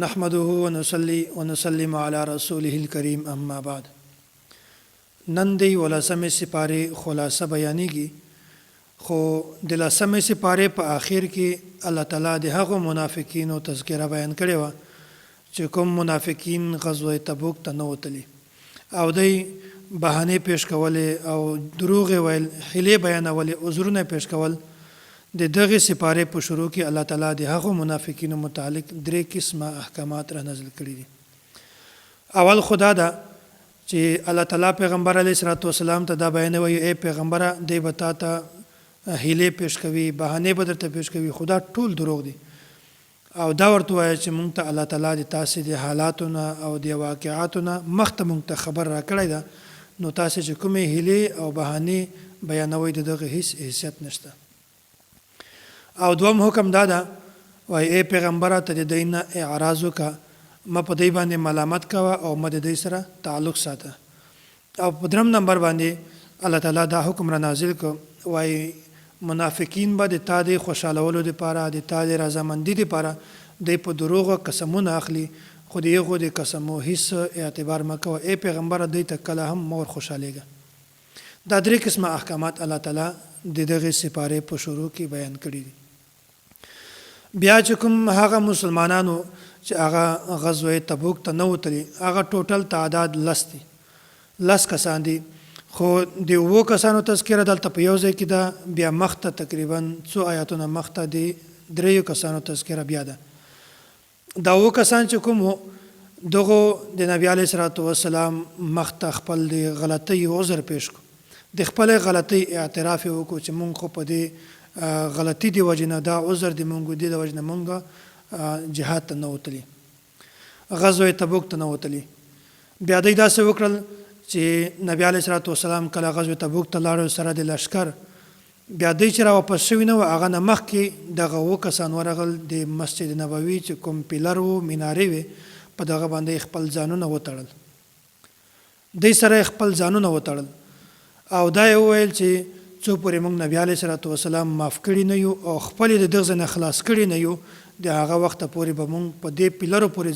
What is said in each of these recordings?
نحمده ونصلي ونسلم على رسوله الكريم اما بعد. نن دی ولسمې سپارې خلاصه بیانېږي، خو د لسمې سپارې په آخر کې الله تعالی د هغو منافقینو تذکره بیان کړې وه چې کوم منافقین غزوه تبوک ته نه وتلي او دی بهانې پیش کولې او دروغې ویل، حیلې بیانولې، عذرونه پیش کول. د دغې سپارې په شروع کې الله تعالی د هغو منافقینو متعلق 3 قسمه احکامات را نازل کړي دي. اول خدا ده چې الله تعالی پیغمبر علیه الصلاۃ والسلام ته دا بیانوي، ای پیغمبره دی به تا ته حیلې پیش کوي، بهانې به درته پیش کوي، خدا ټول دروغ دي. او دا ورته وایي چې مونږ ته الله تعالی د تاسې د حالاتو نه او د واقعاتو نه مخته مونږ ته خبر را کړی ده، نو تاسې چې کومې حیلې او بهانې بیانوي د دغه هیڅ حیثیت نشته. او دوم حکم دا ده، وایي ای پیغمبره ته د دوی نه اعراض وکړه، ما په دوی باندې ملامت کوه او ما د دوی سره تعلق ساته. او په درم نمبر باندې الله تعالی دا حکم را نازل کړ، وایي منافقین به د تا د خوشحالولو دپاره، د تا د رضامندي دپاره دوی په دروغو قسمونه اخلي، خو د هغو د قسمو هیڅ اعتبار مه کوه. ای پیغمبره دوی ته کله هم مه ورخوشحالېږه. دا 3 قسمه احکامات الله تعالی د دغې سپارې په شروع کې بیان کړي دي. بیا چې کوم هغه مسلمانانو چې هغه غزوه تبوک ته نه وتلي، هغه ټوټل تعداد 10 کسان دي، خو د 7 کسانو تذکره دلته په یو ځای کې ده، بیا مخته تقریبا 2 آیاتونه مخته د 3 کسانو تذکره بیا ده. دا 7 کسان چې کوم دغو د نبی علیه الصلاۃ والسلام مخته خپل د غلطۍ عذر پیش کړو، د خپلې غلطۍ اعتراف یې وکړو چې مونږ خو په دې غلطي دی وجه نه، دا عذر دی مونږ دی د وجه نه مونږ جهاد ته نه وتلي، غزوه تبوک ته نه وتلي. بیا دوی داسې وکړل چې نبی علیه الصلاۃ والسلام کله غزوه تبوک ته لاړو سره د لښکر، بیا دوی چې راواپس شوي نه وو، هغه نه مخکې دغه 7 کسان ورغل د مسجد نبوي چې کوم پیلر و، منارې وې، په دغه باندې خپل ځانونه وتړل، دوی سره خپل ځانونه وتړل او دا یې وویل چې څو پورې موږ نبی علیه الصلاۃ والسلام معاف کړي نه یو او خپل د دغه ځای نه خلاص کړي نه یو، د هغه وخته پورې به موږ په دې پیلرو پورې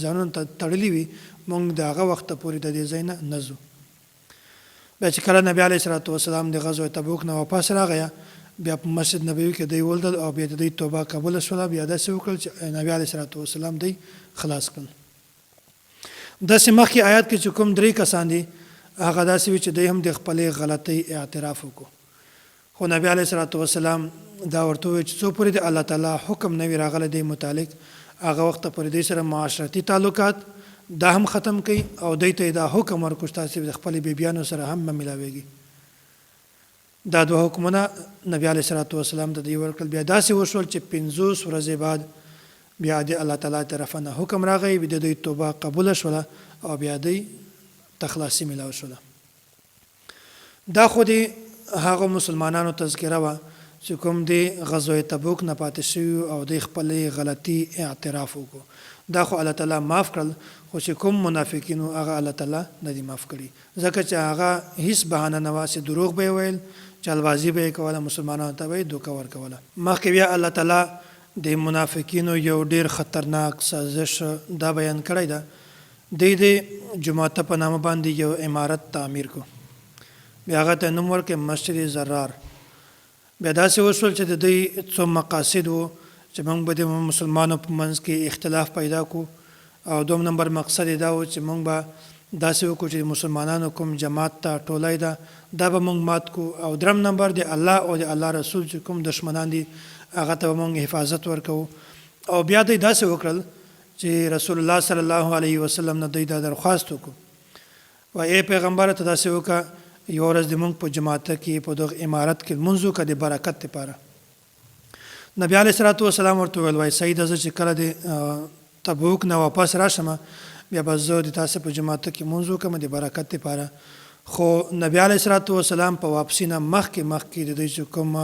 ځانونه تړلي وي، موږ د هغه وخته پورې د دې ځای نه نه ځو. بیا چې کله نبی علیه الصلاۃ والسلام د غزوه تبوک نه واپس راغی، بیا په مسجد نبوي کې دوی ولیدل او بیا د دوی توبه قبوله شوله. بیا داسې وکړل چې نبی علیه الصلاۃ والسلام دوی خلاص کړل. داسې مخکې آیات کې چې کوم 3 کسان دي، هغه داسې وي چې دوی هم د خپلې غلطۍ اعتراف وکړو، خو نبی علیه الصلاۃ والسلام دا ورته وویل چې څو پورې د الله تعالی حکم نه وي راغلی دی متعلق، هغه وخته پورې دوی سره معاشرتي تعلقات دا هم ختم کړي او دوی ته دا حکم ورکړو چې تاسې د خپلې بیبیانو سره هم مه ملاویږي. دا 2 حکمونه نبی علیه الصلاۃ والسلام ته دوی ورکړل. بیا داسې وشول چې 50 ورځې بعد بیا د الله تعالی طرفه نه حکم راغی، بیا د دوی توبه قبوله شوله او بیا دوی تخلاصي ملاو شوله. دا خو د هغه مسلمانانو تذکره وه چې کوم د غزوه تبوک نه پاتې شوي او د خپلې غلطي اعتراف وکړو. دا خو الله تعالی معاف کړل، خو چې کوم منافقینو هغه الله تعالی نه دي معاف کړي، ځکه چې هغه هیڅ بهانه نه وه چې دروغ به یې ویل، چلبازي به یې کوله، مسلمانانو ته به یې دوکه ورکوله. مخکې بیا الله تعالی د منافقینو یو ډیر خطرناک سازش دا بیان کړی ده. دوی د جمعه په نامه باندې یو عمارت تعمیر کو، بیا هغه ته نوم ورکړ مسجد زرار. بیا داسې وشول چې د دوی څو مقاصد وو چې موږ به د مسلمانانو په منځ کې اختلاف پیدا کو، او 2 نمبر مقصد دا و چې موږ به داسې وکړو چې مسلمانانو کوم جماعت ته ټولۍ ده دا به موږ مات کو، او 3 نمبر د الله او د الله رسول چې کوم دشمنان دي هغه ته به موږ حفاظت ورکوو. او بیا دوی داسې وکړل چې رسول الله صلی الله علیه وسلم نه دوی دا درخواست وکړو، وایي ای پیغمبره ته داسې وکړه، یو ورځ د موږ په جماعت کې په دغه عمارت کې لمونځ وکړه د برکت لپاره. نبی علیه الصلاۃ والسلام ورته وویل، وایي صحیح ده، زه چې کله د تبوک نه واپس راشم بیا به زه د تاسې په جماعت کې لمونځ وکړم د برکت لپاره. خو نبی علیه الصلاۃ والسلام په واپسي نه مخکې د دوی چې کوم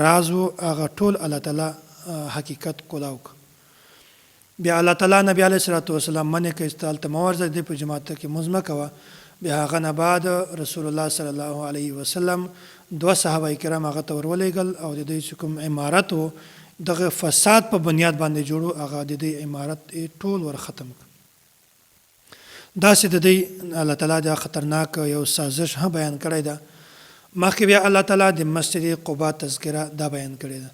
راز و هغه ټول الله تعالی حقیقت کولاو کړ. بیا الله تعالی نبی علیه الصلاۃ والسلام منع کړ چې هلته مه ورځه، د په جماعت کې لمونځ مه کوه. بیا هغه نه بعد رسول الله صلی الله علیه وسلم 2 صحابه کرام هغه ته ورولېږل او د دوی چې کوم عمارت و دغه فساد په بنیاد باندې جوړو هغه د دې عمارت ټول ور ختم دا سې د دې الله تعالی د خطرناک یو سازش هم بیان کړی دا مخکې بیا الله تعالی د مسجد قباء تذکره دا بیان کړی دا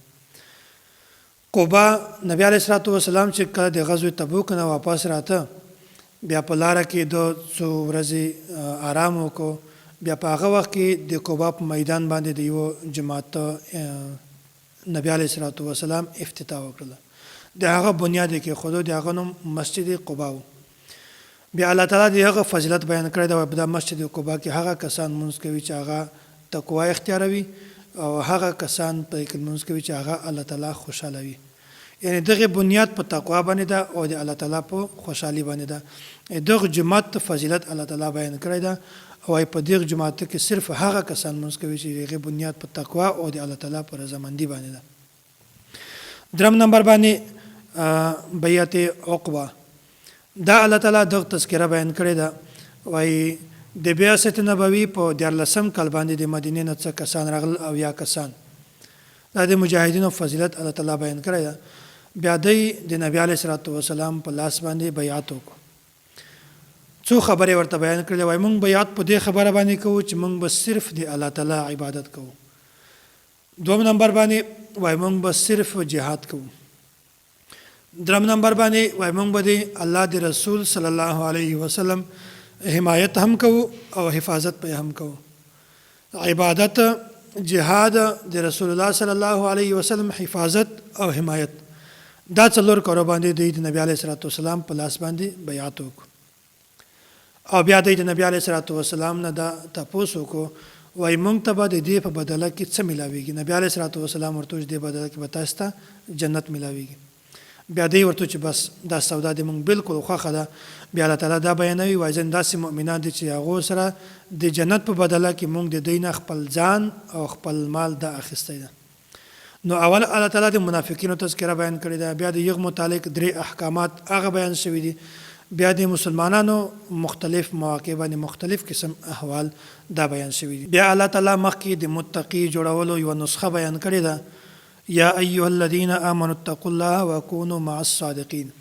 قباء نبی علیه الصلاۃ والسلام چې کله د غزوه تبوک نه واپس راته بیا په لار کې د څو ورځې آرام وکړو بیا په هغه وخت کې د قباء په میدان باندې د یو جماعت نبی علیه الصلاۃ والسلام افتتاح وکړه د هغه بنیاد کې خود د هغه نوم مسجد قباء بیا الله تعالی د هغه فضیلت بیان کړی دا په مسجد قباء کې هغه کسان مونږ کوي چې هغه تقوا اختیاروي او هغه کسان په کې مونږ کوي چې هغه الله تعالی خوشاله وي یعنی دغه بنیاد په تقوا باندې دا او د الله تعالی په خوشحالي باندې دا دغه جماعت فضیلت الله تعالی بیان کړی دا او په دغه جماعت کې صرف هغه کسان مونږ کوي چې دغه بنیاد په تقوا او د الله تعالی پر رضامندي باندې دا درم نمبر باندې بیعت عقبه دا الله تعالی دغه تذکره بیان کړی دا وایي د بعثت نبوي په 14 کال باندې د مدینې نه څخه کسان راغل او یا کسان دا د مجاهدینو فضیلت الله تعالی بیان کړی دا بیا د نبی علیه الصلاۃ والسلام په لاس باندې بیعت وکړو څو خبرې ورته بیان کړل وای مونږ بیعت په دې خبره باندې کوو چې مونږ به صرف د الله تعالی عبادت کوو دوم نمبر باندې وای مونږ به صرف جهاد کوو درم نمبر باندې وای مونږ به د الله د رسول صلی الله علیه وسلم حمایت هم کوو او حفاظت په هم کوو عبادت جهاد د رسول الله صلی الله علیه وسلم حفاظت او حمایت دا څلور کارو باندې د نبی علیه الصلاۃ والسلام په لاس باندې بیعت وکړو او بیا د نبی علیه الصلاۃ والسلام نه دا تاسو کو وای مونږ ته به د دې په بدله کې څه ملاويږي نبی علیه الصلاۃ والسلام ورته د بدله کې به تاسو ته جنت ملاويږي بیا دی ورته چې بس دا سودا د مونږ بالکل خوخه ده بیا الله تعالی دا بیانوي وای ځین داسې مؤمنان دي چې هغه سره د جنت په بدله کې مونږ د دین خپل ځان او خپل مال دا اخیستی ده نو اول الله تعالی د منافقینو تذکره بیان کړی ده بیا د یغ متعلق درې احکامات هغه بیان شوی دي بیا د مسلمانانو مختلف مواقع باندې مختلف قسم احوال دا بیان شوی دي بیا الله تعالی مخکې د متقی جوړولو یو نسخه بیان کړی ده یا ایها الذین آمنوا اتقوا الله وکونوا مع الصادقین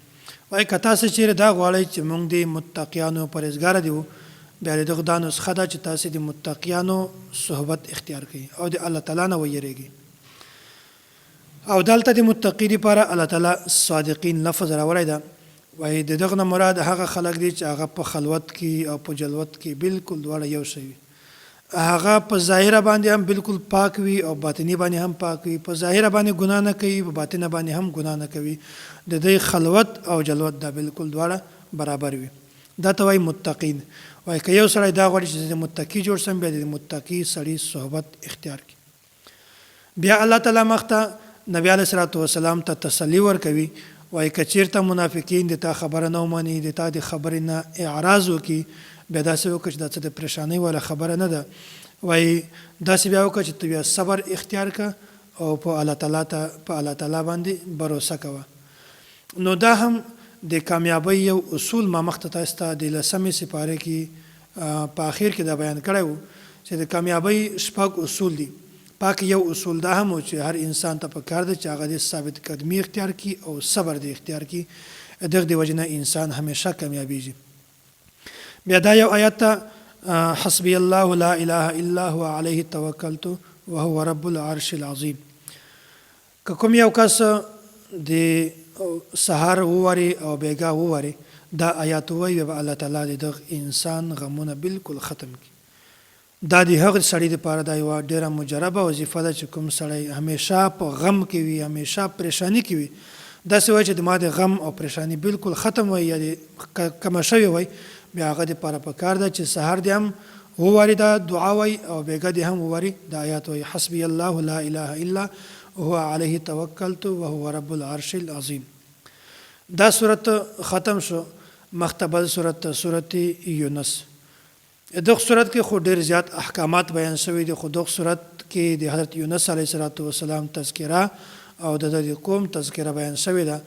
وای کتا څه چیرې دا غواړی چې موږ د متقیانو پرهیزګار دیو بیا دغه دا نسخه ده چې تاسو د متقیانو صحبت اختیار کړئ او د الله تعالی نه ویریږئ او دلته د متقی لپاره الله تعالی صادقین لفظ راوړی ده وای دغه مراد هغه خلک دي چې هغه په خلوت کې او په جلوت کې بالکل دواړه یو شی هغه په ظاهر باندې هم بالکل پاک وي او باطنی باندې هم پاک وي په ظاهر باندې ګناه نه کوي په باطن باندې هم ګناه نه کوي د دې خلوت او جلوت دا بالکل دواړه برابر وي دا ته وای متقین وای که یو سړی دا غواړي چې د متقی جوړ سم بیا د متقی سړی صحبت اختیار کړي بیا الله تعالی مخته نبی علیه الصلاۃ والسلام ته تسلی ورکوي وای کچیرته منافقین د تا خبره نه ومني د تا د خبرې نه اعراض وکړي بیا داسې وکړه چې دا څه د پریشانۍ والا خبره نه ده وای داسې بیا وکړه چې ته بیا صبر اختیار کړه او په الله تعالی باندې باور کوه نو دا هم د کامیابی یو اصول ما مخته تاسو ته د 10مې سپاره کې په اخر کې دا بیان کړی و چې د کامیابی شپږ اصول دي پاک یو اصول دا هم چې هر انسان ته پکار دی چې هغه د ثابت قدمی اختیار کړي او صبر دی اختیار کړي دغه دی وجنه انسان همیشه کامیابیږي بیا دا یو آیت حسبی الله لا اله الا هو علیه توکلت وهو رب العرش العظیم که کوم یو کس د سحر ووري او بیګا ووري دا آیات وایي به الله تعالی د انسان غمونه بالکل ختم کړي دا د هغه سړی لپاره دا یو ډیره مجربه وظیفه ده چې کوم سړی همیشه په غم کې وي همیشه پریشانی کې وي دا څه وایي چې د ما د غم او پریشانی بالکل ختم وي یا کم شوی وي بیا هغه لپاره پکار ده چې سحر دې هم ووري دا دعا وي او بیګا دې هم ووري دا آیات وایي حسبی الله لا اله الا هو علیه توکلت وهو رب العرش العظیم دا سورت ختم شو مختبل سورت یونس دغه صورت کې خو ډېر زیات احکامات بیان شوي دي خو دغه صورت کې د حضرت یونس علیه السلام تذکره او د قوم تذکره بیان شوې ده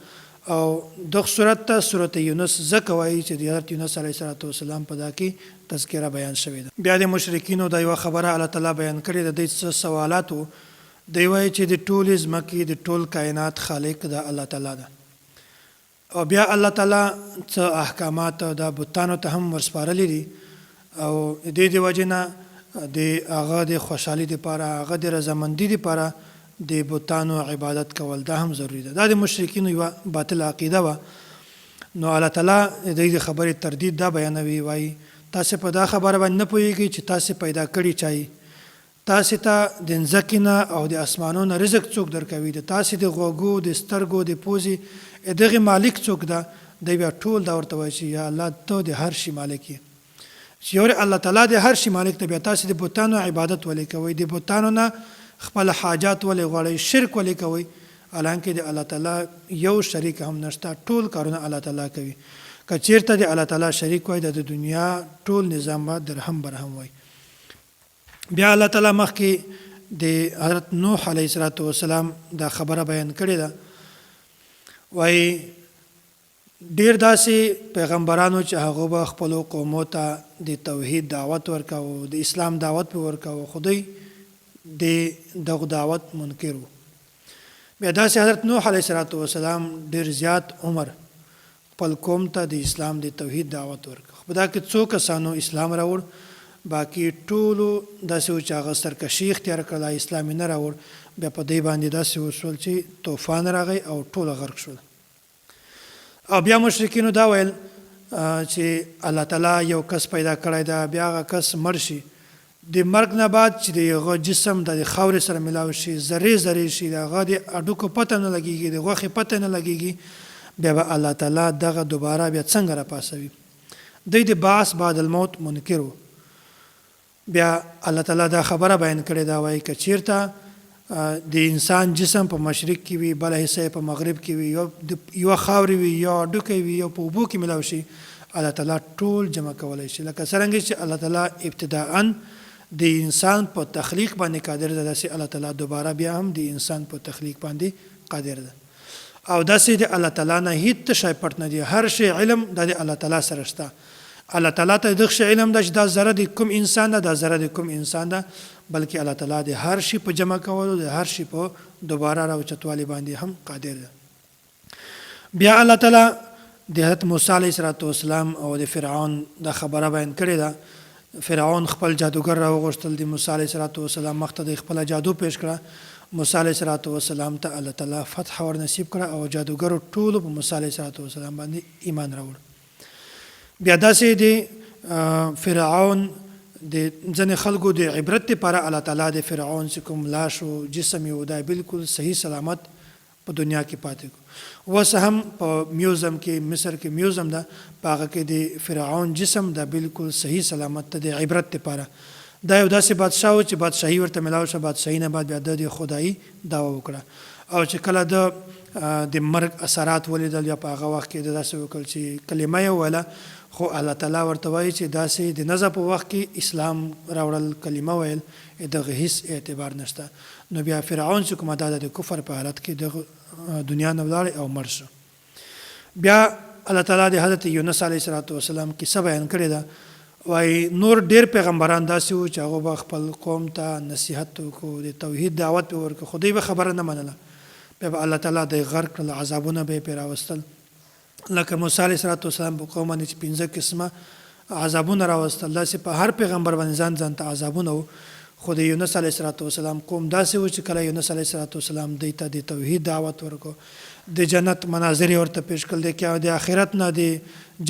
او دغه صورت ته سورت یونس ځکه وایي چې د حضرت یونس علیه السلام په دا کې تذکره بیان شوې ده بیا د مشرکینو دا یو خبره الله تعالی بیان کړې ده د سوالاتو دی وایي چې د ټولې ځمکې د ټول کائنات خالق د الله تعالی ده. او بیا الله تعالی څه احکامات د بتانو ته هم ورسپارلي دي او د دې وجې نه د هغه د خوشحالي دپاره، هغه د رضامندي دپاره د بتانو عبادت کول دا هم ضروري ده. دا د مشرکینو یوه باطله عقیده وه. نو الله تعالی د دې خبرې تردید دا بیانوي، وایي تاسې په دا خبره باندې نه پوهېږئ چې تاسې پیدا کړي چا یې، تاسې ته د ځمکې نه او د اسمانونو رزق څوک درکوي، د تاسې د غوږو، د سترګو، د پوزې دغې مالک څوک ده؟ دی بیا ټول دا ورته وایي چې یا الله ته د هر شي مالک یې. چې یو الله تعالی د هر شي مالک ته بیا تاسې د بتانو عبادت ولې کوئ؟ د بتانو نه خپل حاجات ولې غواړئ؟ شرک ولې کوئ؟ حالانکه د الله تعالی یو شریک هم نشته، ټول کارونه الله تعالی کوي. که چیرته د الله تعالی شریک وای د دنیا ټول نظام به درهم برهم وای. بیا الله تعالی مخکې د حضرت نوح علیه السلام دا خبره بیان کړې ده، وایي ډیر داسې پیغمبرانو چې هغه به خپلو قومو ته د توحید دعوت ورکاوه، د اسلام دعوت پې ورکاوه، خو دوی د دغه دعوت منکر و. بیا داسې حضرت نوح علیه السلام ډیر زیات عمر خپل قوم ته د اسلام د توحید دعوت ورکړه. په دا کې څو کسانو اسلام راوړ، باقي ټولو داسې و چې هغه سرکشي اختیار کړله، اسلام یې نه راوړ. بیا په دې باندې داسې وشول چې طوفان راغی او ټوله غرق شول. او بیا مشرکینو دا ویل چې الله تعالی یو کس پیدا کړی ده، بیا هغه کس مړ شي، د مرګ نه بعد چې د هغه جسم د خاورې سره ملاو شي، ذرې ذرې شي، د هغه د هډوکو پته نه لګېږي، د غوښې پته نه لګېږي، بیا به الله تعالی دغه دوباره بیا څنګه راپاسوي؟ دوی د بعث بعد الموت منکر و. بیا الله تعالی دا خبره بیان کړې ده، وایي که چیرته د انسان جسم په مشرق کې وي، بله حصه په مغرب کې وي، یوه خاورې وي، یو هډوکی وي، یو په اوبو کې ملاو شي، الله تعالی ټول جمع کولی شي. لکه څرنګه چې الله تعالی ابتداءً د انسان په تخلیق باندې قادر ده، داسې الله تعالی دوباره بیا هم د انسان په تخلیق باندې قادر ده. او داسې د الله تعالی نه هیڅ شی پټ نه دی، هر شی علم د الله تعالی سره شته. الله تعالی ته دغه شی علم ده چې دا ذره د کوم انسان ده، دا ذره د کوم انسان ده، بلکې الله تعالی د هر شي په جمع کولو، د هر شي په دوباره راوچتوالي باندې هم قادر ده. بیا الله تعالی د حضرت موسی علیه السلام او د فرعون دا خبره بیان کړې ده. فرعون خپل جادوګر راوغوښتل، د موسی علیه السلام مخ ته د خپله جادو پیش کړه. موسی علیه السلام ته الله تعالی فتح ور نصیب کړه او جادوګرو ټولو په موسی علیه السلام باندې ایمان راوړ. بیا داسې د فرعون د ځینې خلکو د عبرت لپاره الله تعالی د فرعون چې کوم لاش و جسم یې و دا بلکل صحیح سلامت په دنیا کې پاتې کړو. اوس هم په میوزیم کې، مصر کې میوزیم ده، په هغه کې د فرعون جسم دا بلکل صحیح سلامت ته د عبرت لپاره. دا یو داسې بادشاه و چې بادشاهي ورته ملاو شوه، بادشاهي نه بعد بیا د خدایي دعوه وکړه. او چې کله د مرګ اثرات ولیدل یا په هغه وخت کې داسې وکړل چې کلمه یې وویله، خو الله تعالی ورته وایي چې داسې د نزع په وخت کې اسلام راوړل، کلمه ویل، دغه هیڅ اعتبار نشته. نو بیا فرعون چې کومه دا د کفر په حالت کې دغه دنیا نه ولاړ او مړ شو. بیا الله تعالی د حضرت یونس علیه السلام کیسه بیان کړې ده، وایي نور ډیر پیغمبران داسې وو چې هغه به خپل قوم ته نصیحت وکړو، د توحید دعوت پې ورکړو، خو دوی به خبره نه منله. بیا به الله تعالی د غرق کړل، عذابونه به یې پرې راوستل. لکه موسی علیه السلام په قوم باندې چې 5 قسمه عذابونه راوستل، داسې په هر پیغمبر باندې ځان ته عذابونه وو. خو د یونس علیه السلام قوم داسې و چې کله یونس علیه السلام دوی ته د توحید دعوت ورکړو، د جنت مناظر یې ورته پیش کړل، د آخرت نه، د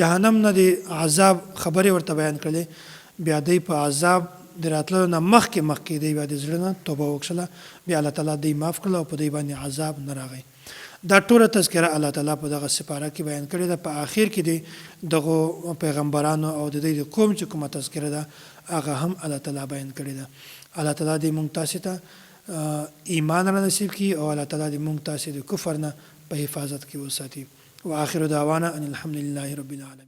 جهنم نه، د عذاب خبرې ورته بیان کړلې، بیا دوی په عذاب د راتلو نه مخکې دوی بیا د زړه نه توبه وکړله، بیا الله تعالی دوی معاف کړل او په دوی باندې عذاب نه راغی. دا ټوله تذکره الله تعالی په دغه سپاره کې بیان کړې ده. په آخر کې د دغو پیغمبرانو او د دوی د قوم چې کومه تذکره ده هغه هم الله تعالی بیان کړې ده. الله تعالی دې موږ تاسې ته ایمان را نصیب کړي او الله تعالی دې موږ تاسې د کفر نه په حفاظت کې وساتي. واخر دعوانا ان الحمد لله رب العالمين.